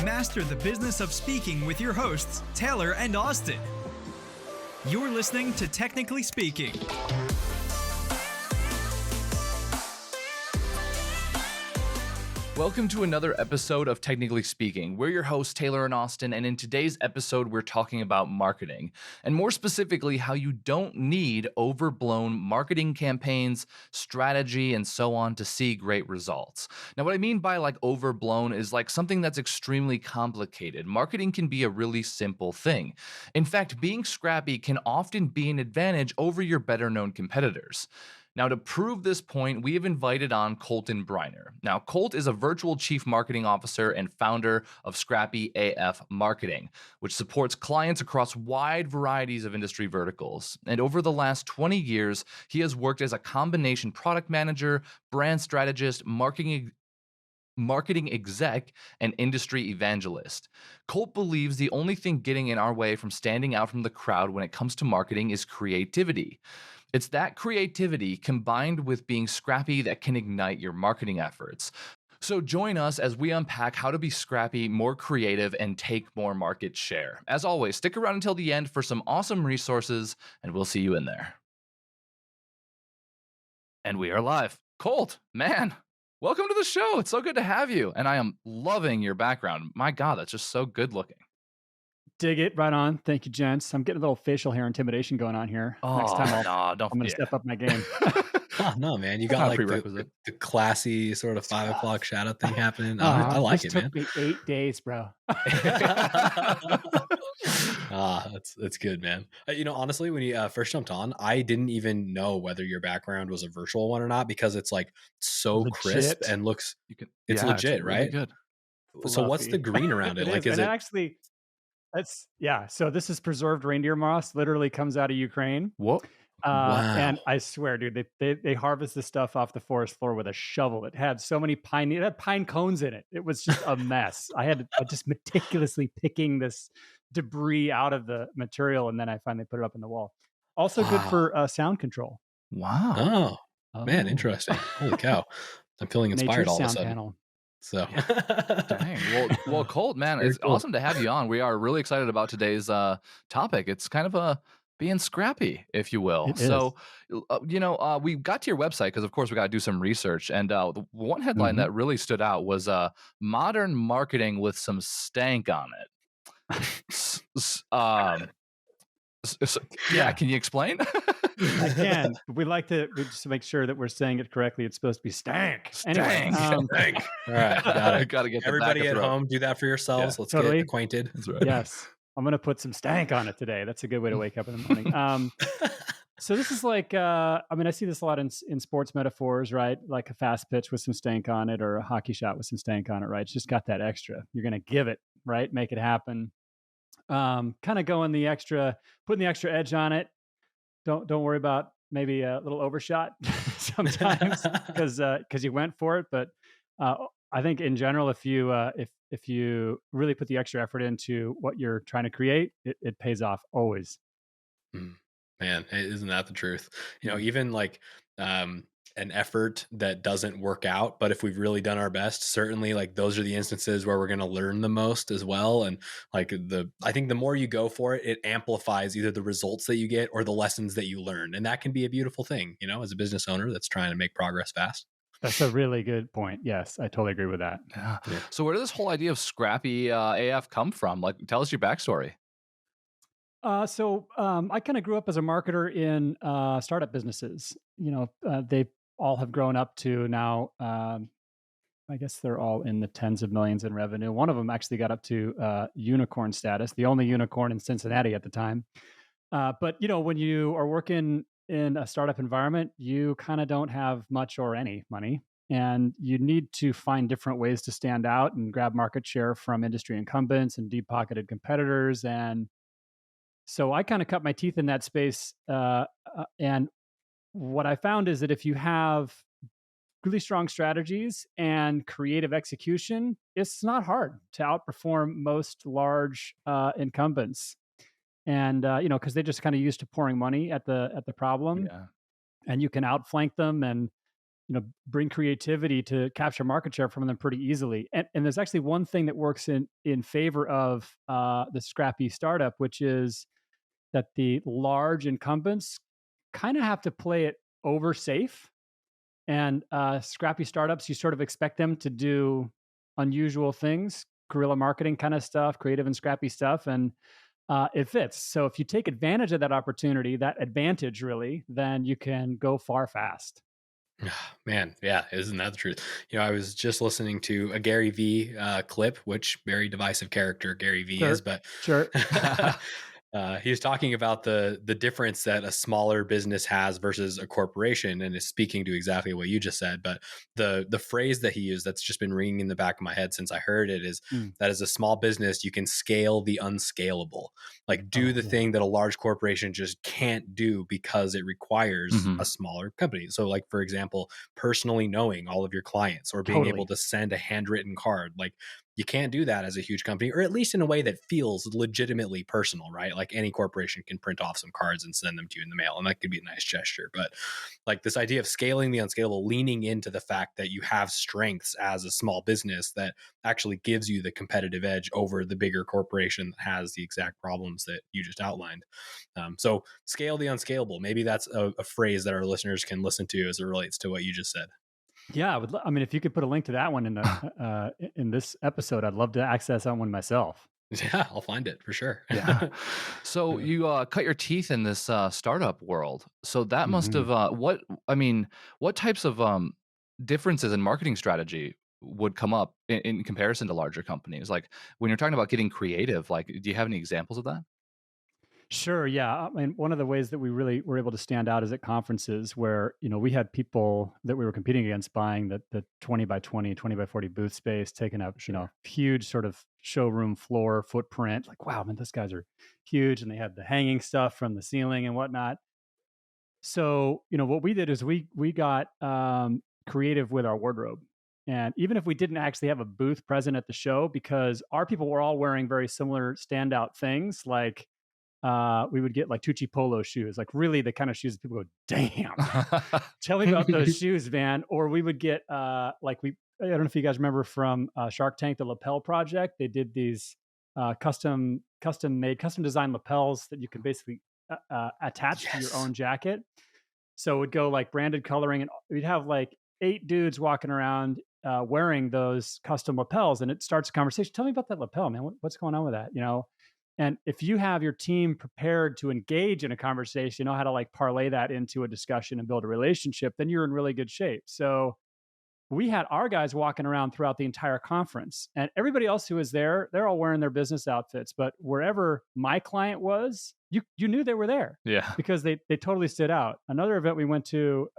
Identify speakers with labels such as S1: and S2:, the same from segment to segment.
S1: Master the business of speaking with your hosts, Taylor and Austin. You're listening to Technically Speaking.
S2: Welcome to another episode of Technically Speaking. We're your hosts, Taylor and Austin, and in today's episode, we're talking about marketing, and more specifically, how you don't need overblown marketing campaigns, strategy, and so on to see great results. Now, what I mean by overblown is something that's extremely complicated. Marketing can be a really simple thing. In fact, being scrappy can often be an advantage over your better-known competitors. Now, to prove this point, we have invited on Colton Briner. Now, Colt is a virtual chief marketing officer and founder of Scrappy AF Marketing, which supports clients across wide varieties of industry verticals. And over the last 20 years, he has worked as a combination product manager, brand strategist, marketing exec, and industry evangelist. Colt believes the only thing getting in our way from standing out from the crowd when it comes to marketing is creativity. It's that creativity combined with being scrappy that can ignite your marketing efforts. So join us as we unpack how to be scrappy, more creative, and take more market share. As always, stick around until the end for some awesome resources, and we'll see you in there. And we are live. Colt, man, welcome to the show. It's so good to have you. And I am loving your background. My God, that's just so good looking.
S3: Dig it. Right on. Thank you, gents. I'm getting a little facial hair intimidation going on here. Next time I'm going to step up my game.
S4: Oh, no, man. You got the classy sort of 5 o'clock shadow thing happening. I like it, man.
S3: It took me 8 days, bro.
S4: That's good, man. Honestly, when you first jumped on, I didn't even know whether your background was a virtual one or not because it's so legit. Crisp and looks, it's legit, it's really right? Good. So what's the green around it?
S3: Is it actually... So this is preserved reindeer moss, literally comes out of Ukraine.
S2: What?
S3: Wow. And I swear, dude, they harvest this stuff off the forest floor with a shovel. It had so many pine cones in it. It was just a mess. I just meticulously picking this debris out of the material, and then I finally put it up on the wall. Also good for sound control.
S2: Wow.
S4: Oh, man, interesting. Holy cow. I'm feeling inspired
S3: Nature's
S4: all of a
S3: sound
S4: sudden.
S3: panel.
S4: So,
S2: dang. Well, Colt, man, it's awesome to have you on. We are really excited about today's topic. It's kind of being scrappy, if you will. So, we got to your website because, of course, we got to do some research. And the one headline that really stood out was "Modern Marketing with Some Stank on It." Can you explain?
S3: I can. We just to make sure that we're saying it correctly. It's supposed to be stank. Anyway,
S4: stank. All right,
S2: got to get
S4: everybody at home. Do that for yourselves. Let's get acquainted.
S2: That's right.
S3: Yes, I'm going to put some stank on it today. That's a good way to wake up in the morning. So this is I see this a lot in sports metaphors, right? Like a fast pitch with some stank on it, or a hockey shot with some stank on it, right? It's just got that extra. You're going to give it, right? Make it happen. Kind of putting the extra edge on it. Don't worry about maybe a little overshot sometimes because you went for it. But I think in general, if you really put the extra effort into what you're trying to create, it pays off always.
S4: Man, isn't that the truth? Even an effort that doesn't work out, but if we've really done our best, certainly those are the instances where we're going to learn the most as well. And I think the more you go for it, it amplifies either the results that you get or the lessons that you learn. And that can be a beautiful thing, as a business owner that's trying to make progress fast.
S3: That's a really good point. Yes, I totally agree with that.
S2: Yeah. So where did this whole idea of Scrappy AF come from? Tell us your backstory.
S3: So I kind of grew up as a marketer in startup businesses. They all have grown up to now, I guess they're all in the tens of millions in revenue. One of them actually got up to unicorn status, the only unicorn in Cincinnati at the time. But, when you are working in a startup environment, you kind of don't have much or any money. And you need to find different ways to stand out and grab market share from industry incumbents and deep-pocketed competitors. And so I kind of cut my teeth in that space. And what I found is that if you have really strong strategies and creative execution, it's not hard to outperform most large incumbents. And because they just kind of used to pouring money at the problem, and you can outflank them and bring creativity to capture market share from them pretty easily. And there's actually one thing that works in favor of the scrappy startup, which is that the large incumbents kind of have to play it over safe. And scrappy startups, you sort of expect them to do unusual things, guerrilla marketing kind of stuff, creative and scrappy stuff, and it fits. So if you take advantage of that opportunity, that advantage really, then you can go far fast.
S4: Man, yeah, isn't that the truth? I was just listening to a Gary V clip, which very divisive character Gary V is,
S3: Sure,
S4: but
S3: sure.
S4: he was talking about the difference that a smaller business has versus a corporation, and is speaking to exactly what you just said. But the phrase that he used that's just been ringing in the back of my head since I heard it is
S3: Mm.
S4: that as a small business, you can scale the unscalable, like do
S3: Oh,
S4: the
S3: yeah.
S4: thing that a large corporation just can't do because it requires
S2: Mhm.
S4: a smaller company. So, like for example, personally knowing all of your clients or being able
S3: Totally.
S4: to send a handwritten card, like you can't do that as a huge company, or at least in a way that feels legitimately personal, right? Like any corporation can print off some cards and send them to you in the mail, and that could be a nice gesture. But like this idea of scaling the unscalable, leaning into the fact that you have strengths as a small business that actually gives you the competitive edge over the bigger corporation that has the exact problems that you just outlined. So scale the unscalable. Maybe that's a phrase that our listeners can listen to as it relates to what you just said.
S3: Yeah, I mean, if you could put a link to that one in the in this episode, I'd love to access that one myself.
S4: Yeah, I'll find it for sure.
S2: Yeah. So
S4: Yeah.
S2: you cut your teeth in this startup world. So that must
S3: Mhm.
S2: have what types of differences in marketing strategy would come up in comparison to larger companies? Like when you're talking about getting creative, like do you have any examples of that?
S3: Sure. Yeah. I mean, one of the ways that we really were able to stand out is at conferences where, we had people that we were competing against buying the 20 by 20, 20 by 40 booth space, taking up,
S4: Sure.
S3: huge sort of showroom floor footprint. Like, wow, man, those guys are huge. And they had the hanging stuff from the ceiling and whatnot. So, what we did is we got creative with our wardrobe. And even if we didn't actually have a booth present at the show, because our people were all wearing very similar standout things, like we would get like Tucci polo shoes, like really the kind of shoes that people go, damn, tell me about those shoes, man. Or we would get I don't know if you guys remember from Shark Tank, the lapel project. They did these custom made, custom designed lapels that you can basically attach to your
S4: Yes.
S3: own jacket. So it would go like branded coloring, and we'd have like 8 dudes walking around wearing those custom lapels, and it starts a conversation. Tell me about that lapel, man. What's going on with that? And if you have your team prepared to engage in a conversation, you know how to like parlay that into a discussion and build a relationship, then you're in really good shape. So we had our guys walking around throughout the entire conference, and everybody else who was there, they're all wearing their business outfits. But wherever my client was, you knew they were there
S2: Yeah.
S3: because they totally stood out. Another event we went to,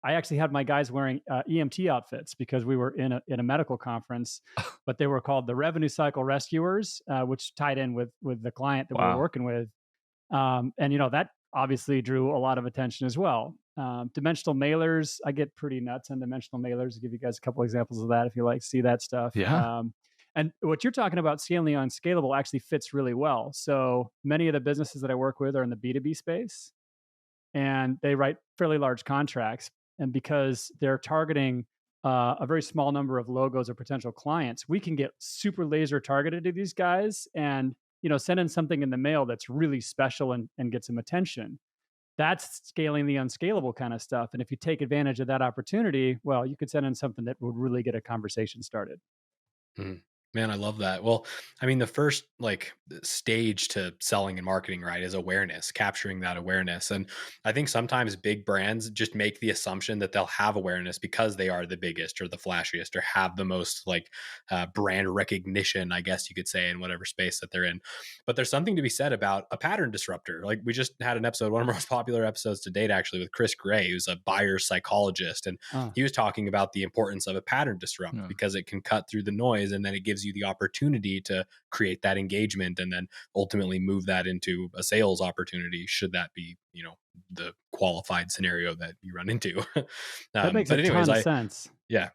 S3: I actually had my guys wearing EMT outfits because we were in a medical conference, but they were called the Revenue Cycle Rescuers, which tied in with the client that we were
S2: Wow.
S3: working with. And that obviously drew a lot of attention as well. Dimensional mailers, I get pretty nuts on dimensional mailers. I'll give you guys a couple examples of that if you like to see that stuff.
S2: Yeah.
S3: And what you're talking about, scaling unscalable, actually fits really well. So many of the businesses that I work with are in the B2B space, and they write fairly large contracts. And because they're targeting a very small number of logos or potential clients, we can get super laser targeted to these guys and send in something in the mail that's really special and get some attention. That's scaling the unscalable kind of stuff. And if you take advantage of that opportunity, well, you could send in something that would really get a conversation started.
S4: Mhm. Man, I love that. Well, I mean, the first like stage to selling and marketing, right, is awareness, capturing that awareness. And I think sometimes big brands just make the assumption that they'll have awareness because they are the biggest or the flashiest or have the most like brand recognition, I guess you could say, in whatever space that they're in. But there's something to be said about a pattern disruptor. Like we just had an episode, one of our most popular episodes to date, actually, with Chris Gray, who's a buyer psychologist. And
S3: Uh,
S4: he was talking about the importance of a pattern disrupt
S2: Yeah.
S4: because it can cut through the noise, and then it gives you the opportunity to create that engagement and then ultimately move that into a sales opportunity, should that be the qualified scenario that you run into.
S3: that makes a
S4: But anyways,
S3: ton of sense.
S4: yeah.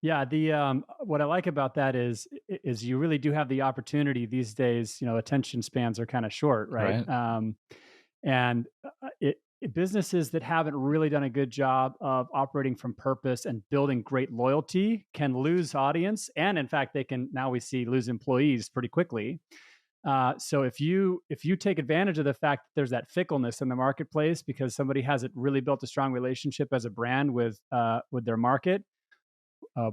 S3: Yeah, the what I like about that is you really do have the opportunity these days. Attention spans are kind of short, right?
S2: Right.
S3: And businesses that haven't really done a good job of operating from purpose and building great loyalty can lose audience, and in fact, they can, now we see, lose employees pretty quickly. So if you take advantage of the fact that there's that fickleness in the marketplace because somebody hasn't really built a strong relationship as a brand with their market,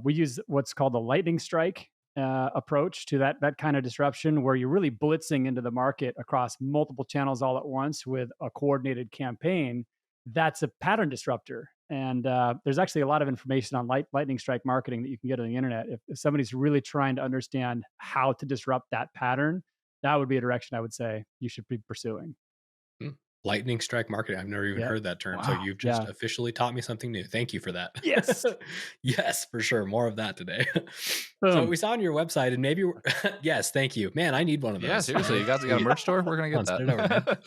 S3: we use what's called the lightning strike approach to that kind of disruption, where you're really blitzing into the market across multiple channels all at once with a coordinated campaign. That's a pattern disruptor. And there's actually a lot of information on lightning strike marketing that you can get on the internet. If somebody's really trying to understand how to disrupt that pattern, that would be a direction I would say you should be pursuing.
S4: Lightning strike marketing. I've never even heard that term.
S3: Wow.
S4: So you've just officially taught me something new. Thank you for that.
S3: Yes.
S4: Yes, for sure. More of that today. So we saw on your website, and maybe, yes, thank you. Man, I need one of those.
S2: Yeah, seriously. You got a merch store? We're going to get
S4: Send it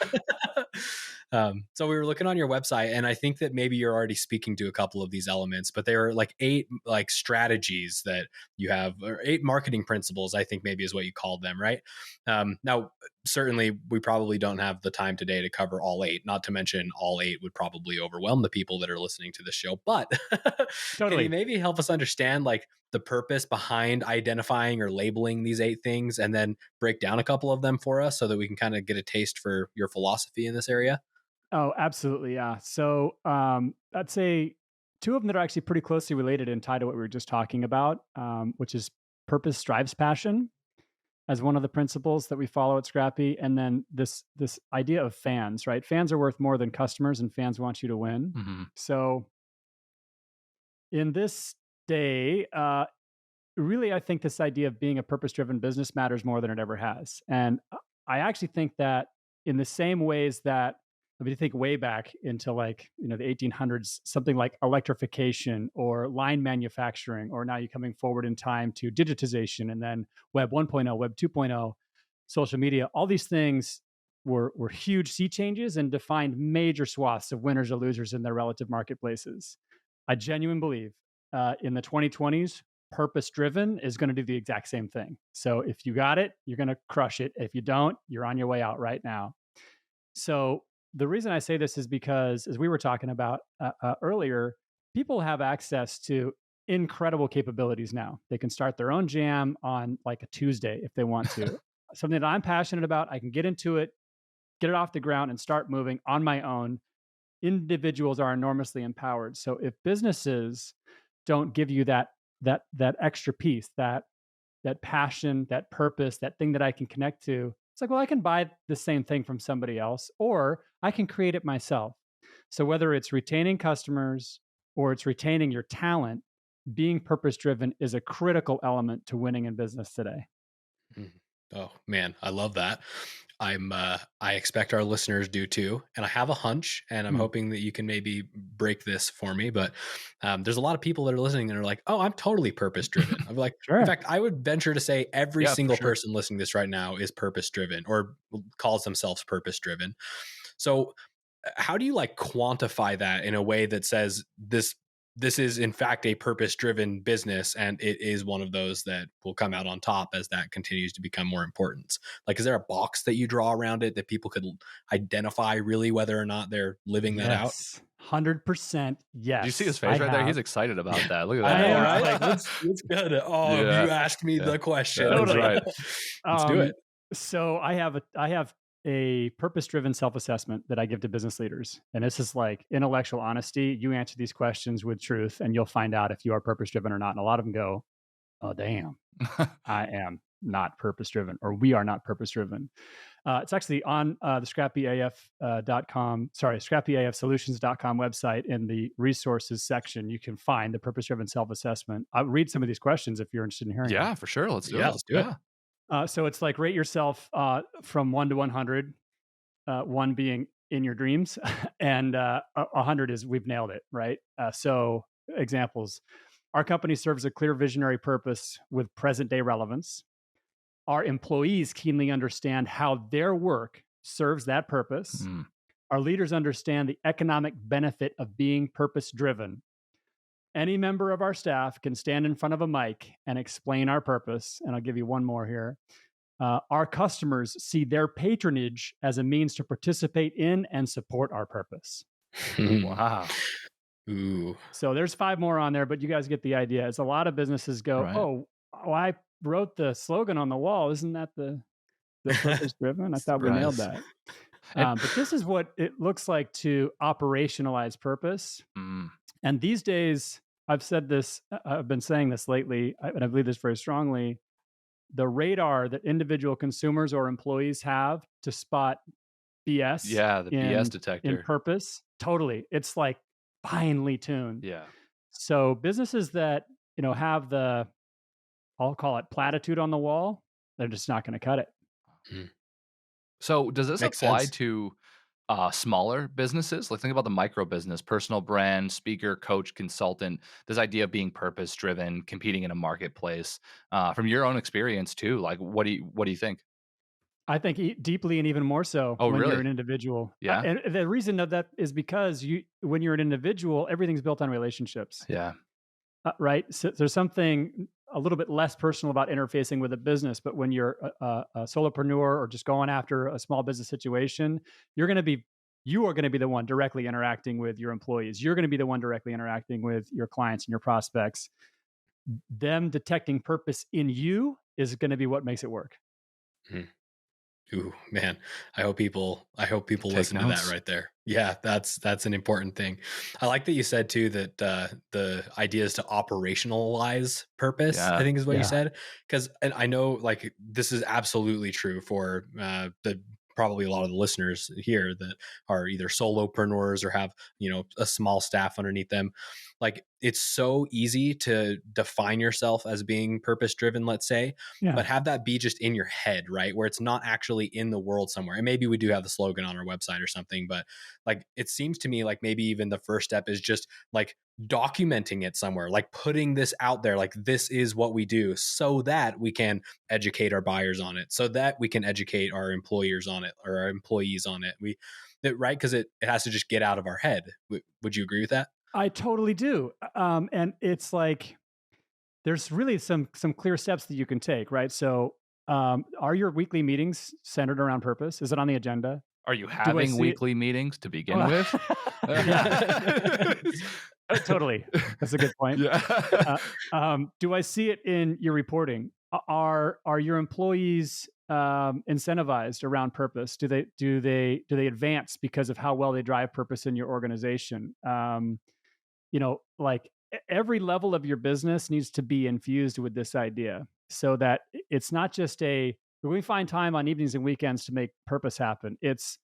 S4: over, so we were looking on your website, and I think that maybe you're already speaking to a couple of these elements, but there are like 8 like strategies that you have, or 8 marketing principles, I think maybe is what you called them, right? Now, certainly we probably don't have the time today to cover all 8, not to mention all 8 would probably overwhelm the people that are listening to this show, but
S3: Totally.
S4: Can you maybe help us understand like the purpose behind identifying or labeling these 8 things, and then break down a couple of them for us so that we can kind of get a taste for your philosophy in this area?
S3: Oh, absolutely. Yeah. So I'd say 2 of them that are actually pretty closely related and tied to what we were just talking about, which is purpose drives passion as one of the principles that we follow at Scrappy. And then this idea of fans, right? Fans are worth more than customers, and fans want you to win.
S2: Mm-hmm.
S3: So in this day, really, I think this idea of being a purpose-driven business matters more than it ever has. And I actually think that in the same ways that, I mean, you think way back into like, the 1800s, something like electrification or line manufacturing, or now you're coming forward in time to digitization, and then Web 1.0, Web 2.0, social media, all these things were huge sea changes and defined major swaths of winners or losers in their relative marketplaces. I genuinely believe in the 2020s, purpose-driven is going to do the exact same thing. So if you got it, you're going to crush it. If you don't, you're on your way out right now. So the reason I say this is because, as we were talking about earlier, people have access to incredible capabilities now. They can start their own jam on like a Tuesday if they want to. Something that I'm passionate about, I can get into it, get it off the ground, and start moving on my own. Individuals are enormously empowered. So if businesses don't give you that extra piece, that passion, that purpose, that thing that I can connect to, it's like, well, I can buy the same thing from somebody else, or I can create it myself. So whether it's retaining customers or it's retaining your talent, being purpose-driven is a critical element to winning in business today.
S4: Oh man, I love that. I expect our listeners do too. And I have a hunch, and I'm hoping that you can maybe break this for me. But there's a lot of people that are listening that are like, oh, I'm totally purpose driven. I'm like,
S3: Sure.
S4: In fact, I would venture to say every single person listening to this right now is purpose driven or calls themselves purpose driven. So how do you like quantify that in a way that says this is in fact a purpose-driven business, and it is one of those that will come out on top as that continues to become more important? Like, is there a box that you draw around it that people could identify really whether or not they're living that out?
S3: 100% yes.
S2: Do you see his face right there? He's excited about that. Look at that.
S4: I know, right? Like, that's good. Oh, yeah. You asked me the question.
S2: That's right.
S4: Let's do it.
S3: So I have a purpose-driven self-assessment that I give to business leaders. And this is like intellectual honesty. You answer these questions with truth, and you'll find out if you are purpose-driven or not. And a lot of them go, oh, damn, I am not purpose-driven, or we are not purpose-driven. It's actually on the scrappyafsolutions.com website. In the resources section, you can find the purpose-driven self-assessment. I'll read some of these questions if you're interested in hearing.
S2: Yeah, for sure. Let's do it.
S4: Let's do it.
S3: So it's like rate yourself from 1 to 100, 1 being in your dreams, and 100 is we've nailed it, right? So examples: our company serves a clear visionary purpose with present day relevance. Our employees keenly understand how their work serves that purpose. Our leaders understand the economic benefit of being purpose driven. Any member of our staff can stand in front of a mic and explain our purpose. And I'll give you one more here. our customers see their patronage as a means to participate in and support our purpose.
S2: Wow.
S4: Ooh.
S3: So there's 5 more on there, but you guys get the idea. It's a lot of businesses go,
S2: Right.
S3: oh, I wrote the slogan on the wall. Isn't that the purpose driven? I thought we nailed that. But this is what it looks like to operationalize purpose. And these days, I've said this, I've been saying this lately, and I believe this very strongly. The radar that individual consumers or employees have to spot BS
S2: Yeah, the BS
S3: in
S2: detector.
S3: purpose, totally. It's like finely tuned.
S2: Yeah.
S3: So businesses that, have I'll call it platitude on the wall, they're just not going to cut it.
S2: So does this
S4: Makes
S2: apply
S4: sense.
S2: to smaller businesses? Like think about the micro business, personal brand, speaker, coach, consultant, this idea of being purpose driven, competing in a marketplace. From your own experience too, like what do you think?
S3: I think deeply and even more so
S2: Oh,
S3: when you're
S2: really?
S3: an individual.
S2: Yeah.
S3: And the reason of that is because when you're an individual, everything's built on relationships.
S2: Yeah.
S3: Right. So there's something a little bit less personal about interfacing with a business, but when you're a solopreneur or just going after a small business situation, you are going to be the one directly interacting with your employees. You're going to be the one directly interacting with your clients and your prospects. Them detecting purpose in you is going to be what makes it work.
S4: Ooh, man. I hope people listen to that right there. Yeah, that's an important thing. I like that you said too that the idea is to operationalize purpose, I
S2: Yeah.
S4: think is what you
S3: Yeah.
S4: said. And I know like this is absolutely true for the probably a lot of the listeners here that are either solopreneurs or have, a small staff underneath them. Like it's so easy to define yourself as being purpose driven, let's say,
S3: Yeah.
S4: but have that be just in your head, right? Where it's not actually in the world somewhere. And maybe we do have the slogan on our website or something, but like it seems to me like maybe even the first step is just like documenting it somewhere, like putting this out there, like this is what we do so that we can educate our buyers on it, so that we can educate our employers on it or our employees on it. Right? Because it has to just get out of our head. Would you agree with that?
S3: I totally do. And it's like, there's really some clear steps that you can take, right? So, are your weekly meetings centered around purpose? Is it on the agenda?
S2: Are you having weekly meetings to begin with?
S3: Yeah. Totally. That's a good point.
S2: Yeah.
S3: Do I see it in your reporting? Are your employees incentivized around purpose? Do they advance because of how well they drive purpose in your organization? Like every level of your business needs to be infused with this idea, so that it's not just we find time on evenings and weekends to make purpose happen. It's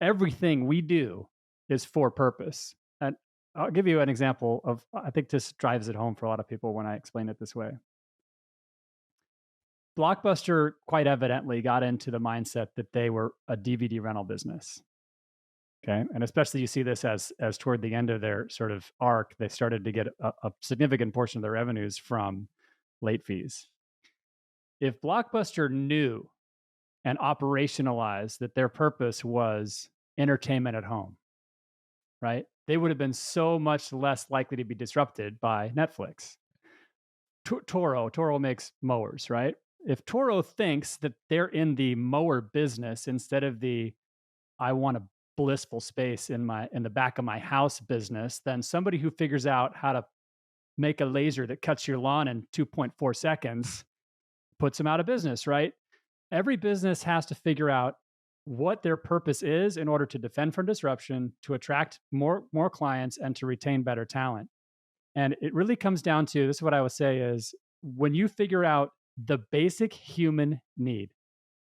S3: everything we do is for purpose. And I'll give you an example of, I think this drives it home for a lot of people when I explain it this way. Blockbuster quite evidently got into the mindset that they were a DVD rental business. Okay. And especially you see this as toward the end of their sort of arc, they started to get a significant portion of their revenues from late fees. If Blockbuster knew and operationalized that their purpose was entertainment at home, right? They would have been so much less likely to be disrupted by Netflix. Toro makes mowers, right? If Toro thinks that they're in the mower business instead of the I want a blissful space in the back of my house business, then somebody who figures out how to make a laser that cuts your lawn in 2.4 seconds puts them out of business, right? Every business has to figure out what their purpose is in order to defend from disruption, to attract more clients, and to retain better talent. And it really comes down to, this is what I would say is, when you figure out the basic human need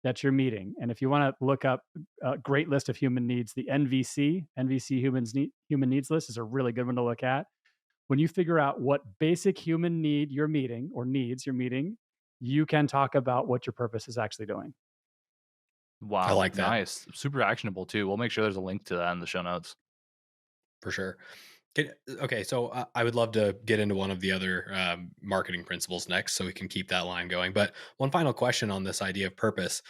S3: that you're meeting, and if you want to look up a great list of human needs, the NVC human needs list is a really good one to look at. When you figure out what basic human need you're meeting or needs you're meeting, you can talk about what your purpose is actually doing.
S2: Wow.
S4: I like that.
S2: Nice. Super actionable too. We'll make sure there's a link to that in the show notes.
S4: For sure. Okay, so I would love to get into one of the other marketing principles next, so we can keep that line going. But one final question on this idea of purpose.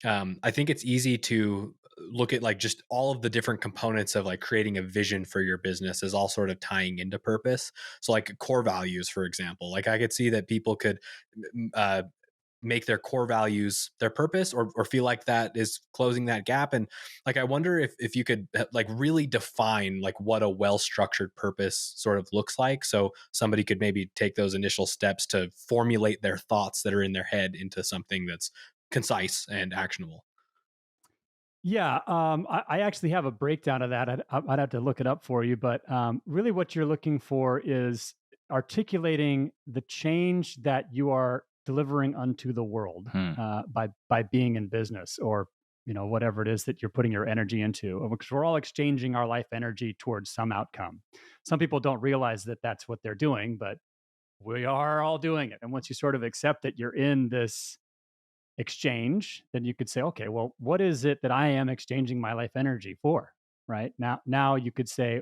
S4: I think it's easy to look at like just all of the different components of like creating a vision for your business as all sort of tying into purpose. So like core values, for example, like I could see that people could make their core values their purpose, or feel like that is closing that gap. And like, I wonder if you could like really define like what a well-structured purpose sort of looks like, so somebody could maybe take those initial steps to formulate their thoughts that are in their head into something that's concise and actionable.
S3: Yeah, I actually have a breakdown of that. I'd have to look it up for you, but really, what you're looking for is articulating the change that you are delivering unto the world by being in business, or whatever it is that you're putting your energy into. Because we're all exchanging our life energy towards some outcome. Some people don't realize that that's what they're doing, but we are all doing it. And once you sort of accept that you're in this exchange, then you could say, okay, well, what is it that I am exchanging my life energy for? Right now you could say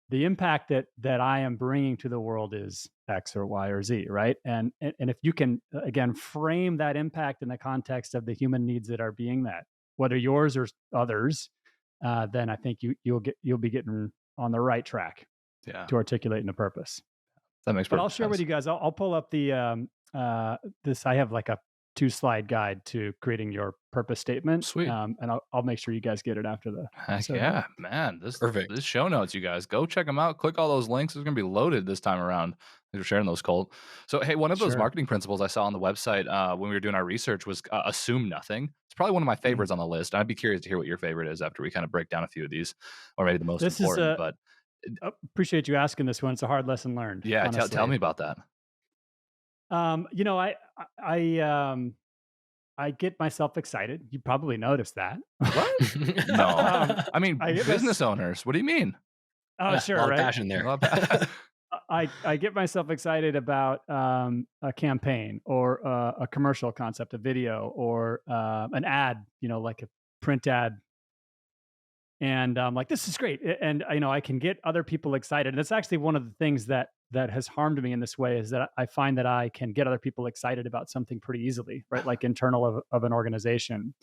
S3: the impact that I am bringing to the world is X or Y or Z, right? And if you can again frame that impact in the context of the human needs that are being met, whether yours or others, then I think you'll be getting on the right track to articulating the purpose.
S2: That makes.
S3: But I'll share with you guys. I'll pull up the this. I have like a 2-slide guide to creating your purpose statement.
S2: Sweet.
S3: And I'll make sure you guys get it after the.
S2: Heck yeah, man. This
S4: Perfect.
S2: This show notes, you guys. Go check them out. Click all those links. It's going to be loaded this time around. Thanks for sharing those, Colt. So, hey, one of those marketing principles I saw on the website when we were doing our research was assume nothing. It's probably one of my favorites on the list. I'd be curious to hear what your favorite is after we kind of break down a few of these, or maybe the most important. But
S3: appreciate you asking this one. It's a hard lesson learned.
S2: Yeah, tell me about that.
S3: I get myself excited. You probably noticed that.
S2: What? No. I mean, business owners. What do you mean?
S3: Oh, sure.
S4: A lot
S3: right?
S4: of passion there.
S3: I get myself excited about a campaign or a commercial concept, a video, or an ad, like a print ad. And I'm like, this is great. And, I can get other people excited. And it's actually one of the things that has harmed me in this way, is that I find that I can get other people excited about something pretty easily, right? Like internal of an organization.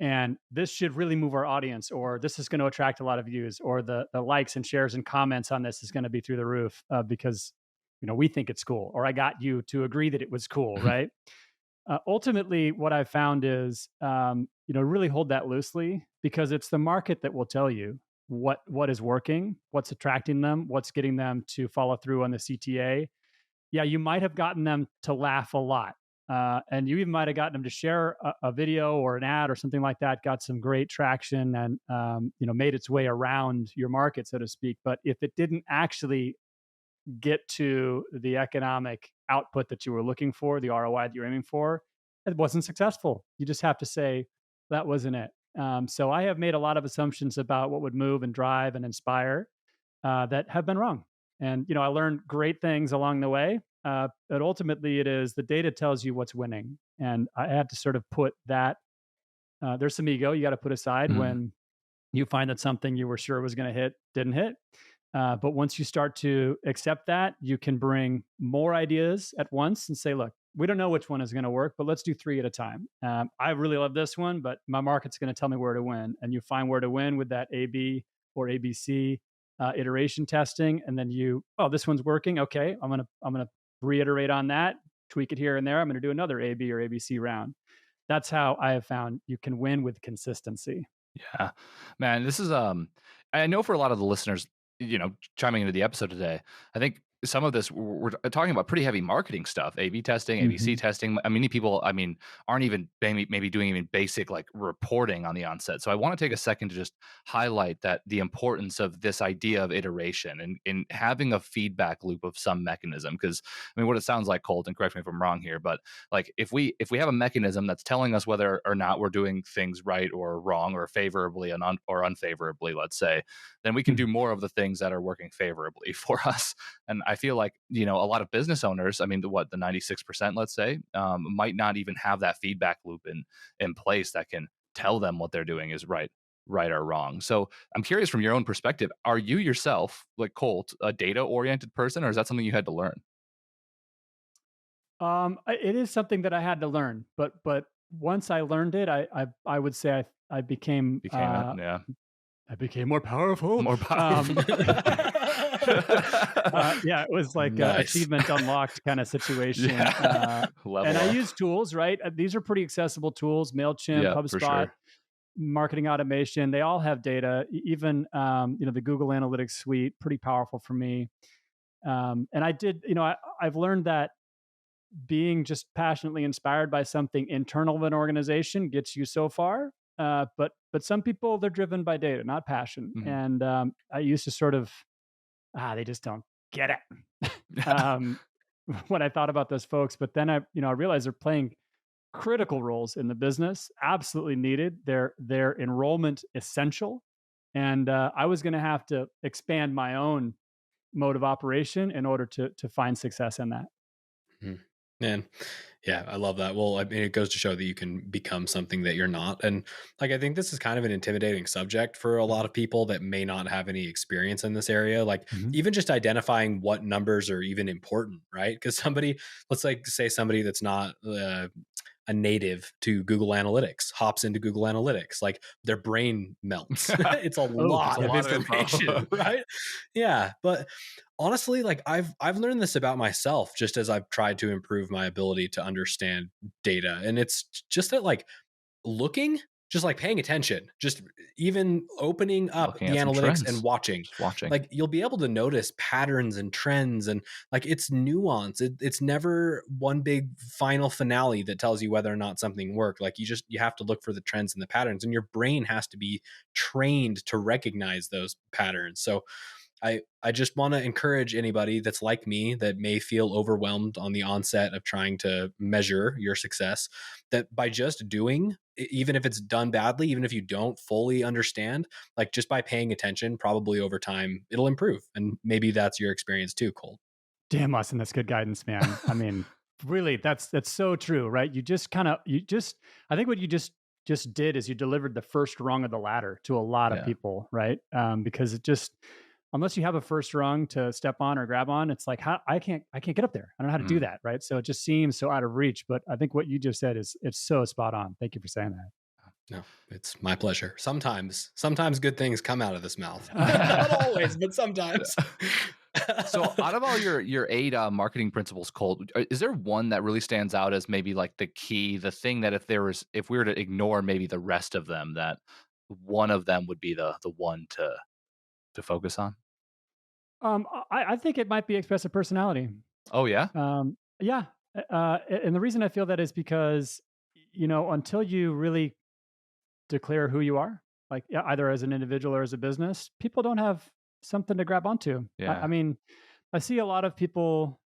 S3: And this should really move our audience, or this is going to attract a lot of views, or the likes and shares and comments on this is going to be through the roof because, we think it's cool, or I got you to agree that it was cool, right? Ultimately, what I've found is, really hold that loosely, because it's the market that will tell you what is working, what's attracting them, what's getting them to follow through on the CTA. Yeah, you might have gotten them to laugh a lot. And you even might have gotten them to share a video or an ad or something like that, got some great traction and, made its way around your market, so to speak. But if it didn't actually get to the economic output that you were looking for, the ROI that you're aiming for, it wasn't successful. You just have to say, that wasn't it. So I have made a lot of assumptions about what would move and drive and inspire that have been wrong. And, I learned great things along the way. But ultimately, it is the data tells you what's winning. And I had to sort of put that, there's some ego you got to put aside when you find that something you were sure was going to hit didn't hit. But once you start to accept that, you can bring more ideas at once and say, look, we don't know which one is going to work, but let's do 3 at a time. I really love this one, but my market's going to tell me where to win. And you find where to win with that AB or ABC iteration testing. And then this one's working. Okay, I'm going to reiterate on that, tweak it here and there. I'm going to do another AB or ABC round. That's how I have found you can win with consistency.
S2: Yeah, man, this is, I know for a lot of the listeners, chiming into the episode today, I think some of this, we're talking about pretty heavy marketing stuff, A/B testing, ABC testing. Many people, aren't even maybe doing even basic like reporting on the onset. So I want to take a second to just highlight that the importance of this idea of iteration and in having a feedback loop of some mechanism. Because what it sounds like, Colt, and correct me if I'm wrong here, but like if we have a mechanism that's telling us whether or not we're doing things right or wrong, or favorably or unfavorably, let's say, then we can do more of the things that are working favorably for us. And I feel like, a lot of business owners, the 96%, let's say, might not even have that feedback loop in place that can tell them what they're doing is right or wrong. So I'm curious, from your own perspective, are you yourself, like Colt, a data-oriented person, or is that something you had to learn?
S3: It is something that I had to learn, but once I learned it, I would say I became
S2: it, yeah.
S3: I became more powerful. Yeah, it was like
S4: Nice.
S3: achievement unlocked kind of situation.
S2: Yeah. Level
S3: And I
S2: up.
S3: use tools, right? These are pretty accessible tools: Mailchimp,
S2: Yeah, for
S3: HubSpot,
S2: sure.
S3: marketing automation. They all have data. Even the Google Analytics suite, pretty powerful for me. And I did, I've learned that being just passionately inspired by something internal of an organization gets you so far. But some people, they're driven by data, not passion.
S2: Mhm.
S3: And I used to sort of they just don't get it. um, when I thought about those folks, but then I realized they're playing critical roles in the business, absolutely needed. Their enrollment essential, and I was going to have to expand my own mode of operation in order to find success in that.
S4: Mhm. Man, yeah, I love that. Well, I mean, it goes to show that you can become something that you're not. And like, I think this is kind of an intimidating subject for a lot of people that may not have any experience in this area. Like,
S3: Mhm.
S4: even just identifying what numbers are even important, right? Because somebody, let's like say somebody that's not a native to Google Analytics hops into Google Analytics, like their brain melts. It's a
S3: Oh,
S2: It's
S4: lot
S2: a
S4: of
S2: lot of info.
S4: information, right? Yeah, but honestly, like I've learned this about myself just as I've tried to improve my ability to understand data, and it's just that like looking, just like paying attention, just even opening up
S2: Looking
S4: the
S2: at some
S4: analytics and
S2: trends.
S4: watching,
S2: Just watching.
S4: like you'll be able to notice patterns and trends, and like it's nuance. It's never one big final finale that tells you whether or not something worked. Like you have to look for the trends and the patterns, and your brain has to be trained to recognize those patterns. So I just want to encourage anybody that's like me that may feel overwhelmed on the onset of trying to measure your success, that by just doing, even if it's done badly, even if you don't fully understand, like just by paying attention, probably over time it'll improve. And maybe that's your experience too, Colt.
S3: Damn, Austin, that's good guidance, man. I mean, really, that's so true, right? I think what you just did is you delivered the first rung of the ladder to a lot of
S2: Yeah.
S3: people, right? Because it just, unless you have a first rung to step on or grab on, it's like I can't get up there. I don't know how to do
S2: Mm.
S3: that, right? So it just seems so out of reach. But I think what you just said it's so spot on. Thank you for saying that.
S4: No, it's my pleasure. Sometimes good things come out of this mouth. Not always, but sometimes.
S2: So out of all your 8 marketing principles, Colt, is there one that really stands out as maybe like the key, the thing that if we were to ignore maybe the rest of them, that one of them would be the one to focus on?
S3: I think it might be expressive personality.
S2: Oh yeah?
S3: Yeah, and the reason I feel that is because until you really declare who you are, like either as an individual or as a business, people don't have something to grab onto.
S2: Yeah.
S3: I mean, I see a lot of people,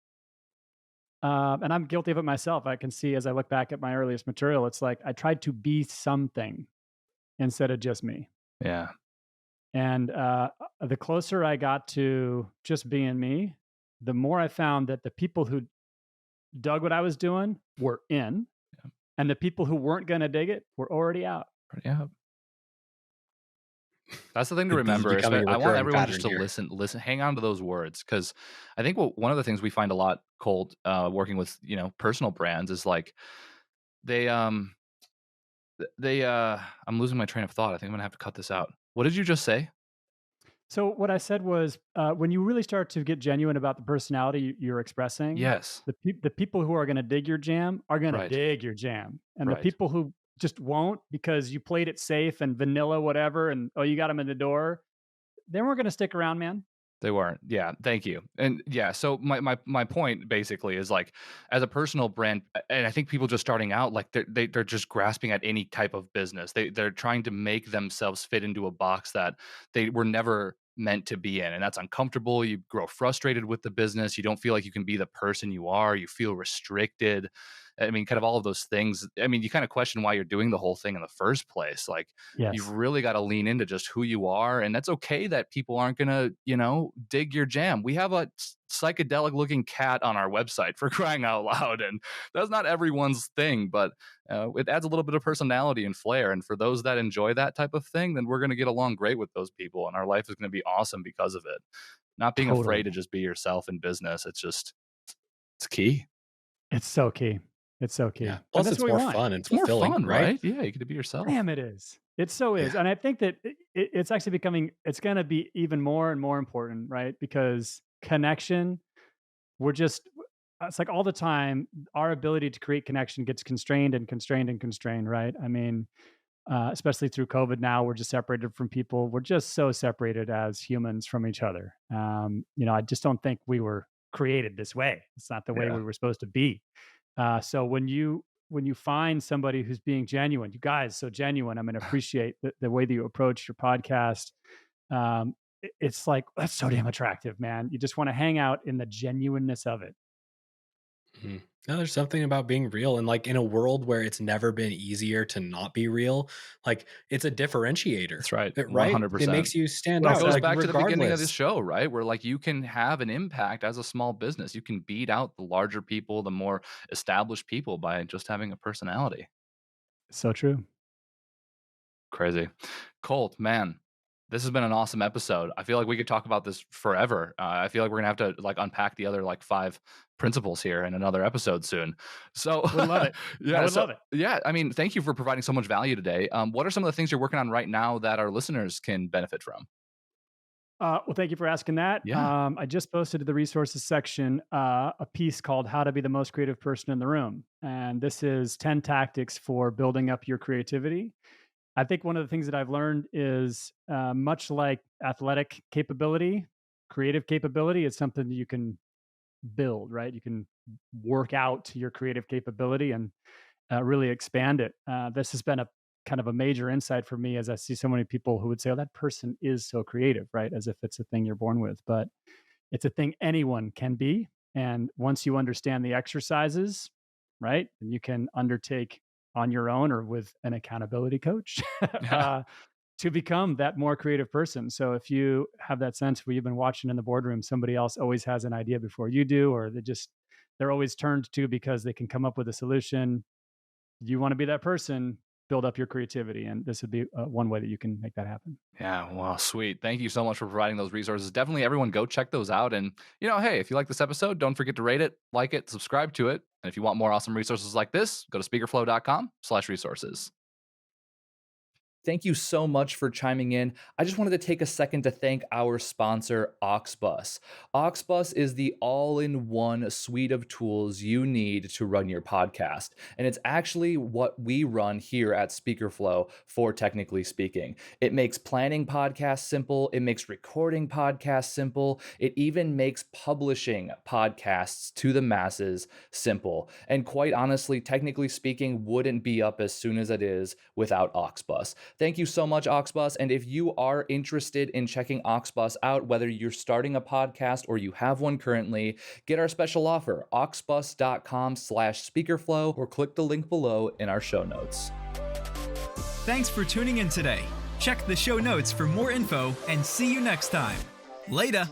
S3: and I'm guilty of it myself. I can see as I look back at my earliest material, it's like I tried to be something instead of just me.
S2: Yeah.
S3: And the closer I got to just being me, the more I found that the people who dug what I was doing were in,
S2: Yeah.
S3: and the people who weren't going to dig it were already out.
S2: Yeah. That's the thing to
S4: This is
S2: remember.
S4: becoming a
S2: I want
S4: recurring
S2: everyone just to
S4: pattern here.
S2: listen, hang on to those words, because I think one of the things we find a lot, Colt, working with personal brands is like they I'm losing my train of thought. I think I'm gonna have to cut this out. What did you just say?
S3: So what I said was, when you really start to get genuine about the personality you're expressing,
S2: Yes.
S3: the people who are going to dig your jam are going to
S2: Right.
S3: dig your jam, and the
S2: Right.
S3: people who just won't because you played it safe and vanilla, whatever, and you got them in the door, they weren't going to stick around, man.
S2: They weren't. Yeah. Thank you. And yeah, so my point basically is like, as a personal brand, and I think people just starting out, like they're just grasping at any type of business. They're trying to make themselves fit into a box that they were never meant to be in, and that's uncomfortable. You grow frustrated with the business. You don't feel like you can be the person you are. You feel restricted. I mean, kind of all of those things. I mean, you kind of question why you're doing the whole thing in the first place. Like, you've
S3: Yes.
S2: really got to lean into just who you are. And that's okay that people aren't going to, dig your jam. We have a psychedelic looking cat on our website, for crying out loud. And that's not everyone's thing, but it adds a little bit of personality and flair. And for those that enjoy that type of thing, then we're going to get along great with those people. And our life is going to be awesome because of it. Not being afraid
S3: Totally.
S2: to just be yourself in business. It's key.
S3: It's so key. It's so key.
S4: Yeah.
S3: And
S4: Plus,
S3: that's
S4: it's
S3: what we
S4: more
S3: want.
S4: fun and
S2: It's more
S4: fulfilling,
S2: fun,
S4: right?
S2: right? Yeah, you get to be yourself.
S3: Damn, it is. It so is.
S4: Yeah.
S3: And I think that it's actually it's going to be even more and more important, right? Because connection, it's like all the time, our ability to create connection gets constrained and constrained and constrained, right? I mean, especially through COVID now, we're just separated from people. We're just so separated as humans from each other. I just don't think we were created this way. It's not the way
S2: Yeah.
S3: we were supposed to be. So when you find somebody who's being genuine, you guys so genuine, I'm going to appreciate the way that you approach your podcast. It's like that's so damn attractive, man. You just want to hang out in the genuineness of it.
S4: Mhm. No, there's something about being real. And like in a world where it's never been easier to not be real, like it's a differentiator.
S2: That's right.
S4: Right? It
S2: 100%.
S4: makes you stand
S2: Well, it
S4: out.
S2: goes
S4: Like
S2: back to the beginning of this
S4: regardless.
S2: show, right? Where like you can have an impact as a small business. You can beat out the larger people, the more established people by just having a personality.
S3: So true.
S2: Crazy. Colt, man, this has been an awesome episode. I feel like we could talk about this forever. I feel like we're gonna have to like unpack the other like 5 principles here in another episode soon. So
S3: Would love it.
S2: yeah,
S3: I would love it.
S2: Yeah, I mean, thank you for providing so much value today. What are some of the things you're working on right now that our listeners can benefit from?
S3: Well, thank you for asking that.
S2: Yeah.
S3: I just posted to the resources section a piece called How to Be the Most Creative Person in the Room. And this is 10 tactics for building up your creativity. I think one of the things that I've learned is much like athletic capability, creative capability is something that you can build, right? You can work out your creative capability and really expand it. This has been a kind of a major insight for me as I see so many people who would say, oh, that person is so creative, right? As if it's a thing you're born with, but it's a thing anyone can be. And once you understand the exercises, right, then you can undertake on your own or with an accountability coach to become that more creative person. So if you have that sense where you've been watching in the boardroom, somebody else always has an idea before you do, or they're always turned to because they can come up with a solution. You want to be that person, build up your creativity. And this would be one way that you can make that happen.
S2: Yeah, well, sweet. Thank you so much for providing those resources. Definitely everyone go check those out. And, hey, if you like this episode, don't forget to rate it, like it, subscribe to it. And if you want more awesome resources like this, go to speakerflow.com/resources. Thank you so much for chiming in. I just wanted to take a second to thank our sponsor, Auxbus. Auxbus is the all-in-one suite of tools you need to run your podcast. And it's actually what we run here at Speakerflow for Technically Speaking. It makes planning podcasts simple. It makes recording podcasts simple. It even makes publishing podcasts to the masses simple. And quite honestly, Technically Speaking wouldn't be up as soon as it is without Auxbus. Thank you so much, Auxbus. And if you are interested in checking Auxbus out, whether you're starting a podcast or you have one currently, get our special offer, auxbus.com/speakerflow, or click the link below in our show notes.
S1: Thanks for tuning in today. Check the show notes for more info and see you next time. Later.